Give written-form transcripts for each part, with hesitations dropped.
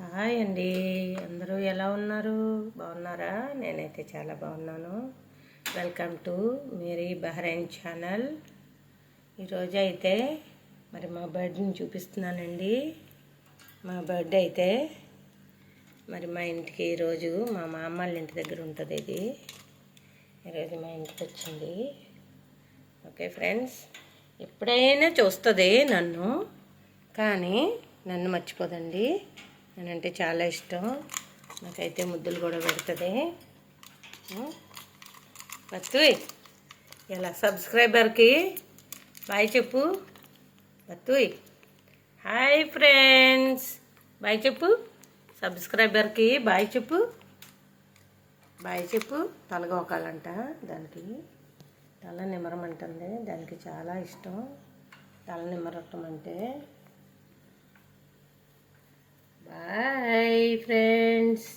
Hi అండి, అందరూ ఎలా ఉన్నారు? బాగున్నారా? నేనైతే చాలా బాగున్నాను. Welcome to Meri Bahrain channel. ఈరోజు అయితే మరి మా బర్త్డేని చూపిస్తున్నానండి. మా బర్త్డే అయితే మరి మా ఇంటికి ఈరోజు మా మామ వాళ్ళ ఇంటి దగ్గర ఉంటుంది. ఇది ఈరోజు మా ఇంటికి వచ్చింది. ఓకే ఫ్రెండ్స్, ఎప్పుడైనా చూస్తుంది నన్ను, కానీ నన్ను మర్చిపోదండి. నేనంటే చాలా ఇష్టం. నాకైతే ముద్దులు కూడా పెడుతుంది. బత్తుయ్, ఇలా సబ్స్క్రైబర్కి బాయ్ చెప్పు. బత్తుయ్, హాయ్ ఫ్రెండ్స్, బాయ్ చెప్పు. సబ్స్క్రైబర్కి బాయ్ చెప్పు. బాయ్ చెప్పు. తలగోకాలంట, దానికి తల నిమరమంటుంది. దానికి చాలా ఇష్టం తల నిమరటం అంటే. బాయ్ ఫ్రెండ్స్,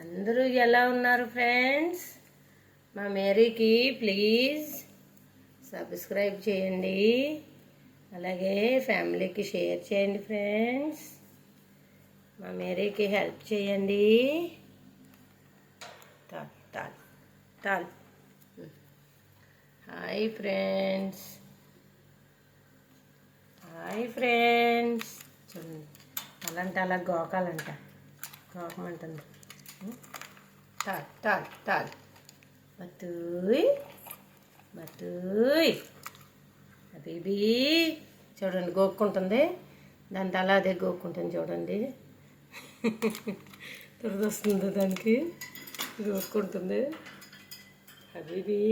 అందరూ ఎలా ఉన్నారు ఫ్రెండ్స్? మా మేరీకి ప్లీజ్ సబ్స్క్రైబ్ చేయండి, అలాగే ఫ్యామిలీకి షేర్ చేయండి ఫ్రెండ్స్. మా మేరీకి హెల్ప్ చేయండి. తాల్ తాల్ తాల్. Hi friends, hi friends. చూడండి, అలాంటి అలా గోకాలంట, గోకమంటుంది. తాల్ తాల్ తాల్. బతుయ్ బతుయ్ బేబీ. చూడండి, గోక్కుంటుంది. దాని తల అదే గోక్కుంటుంది. చూడండి, దురదొస్తుంది దానికి, గోక్కుంటుంది. హబీబీ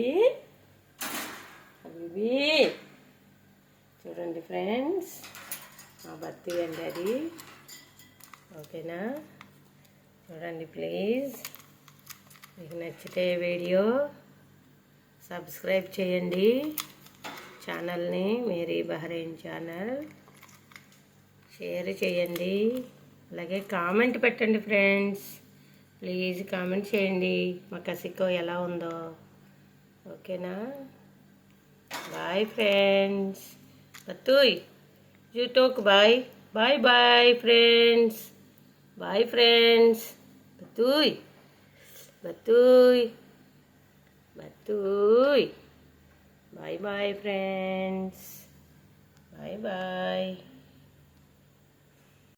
హబీబీ. చూడండి ఫ్రెండ్స్, మా బర్త్డే అండి అది. ఓకేనా? చూడండి ప్లీజ్. మీకు నచ్చితే వీడియో సబ్స్క్రైబ్ చేయండి ఛానల్ని, మేరీ బహ్రైన్ ఛానల్. షేర్ చేయండి, అలాగే కామెంట్ పెట్టండి ఫ్రెండ్స్. ప్లీజ్ కామెంట్ చేయండి మా కసికో ఎలా ఉందో. ఓకేనా? Bye friends. బతుయ్, you talk bye. Bye bye friends. Bye friends. బతుయ్ బతుయ్ బతుయ్. Bye bye friends. Bye bye.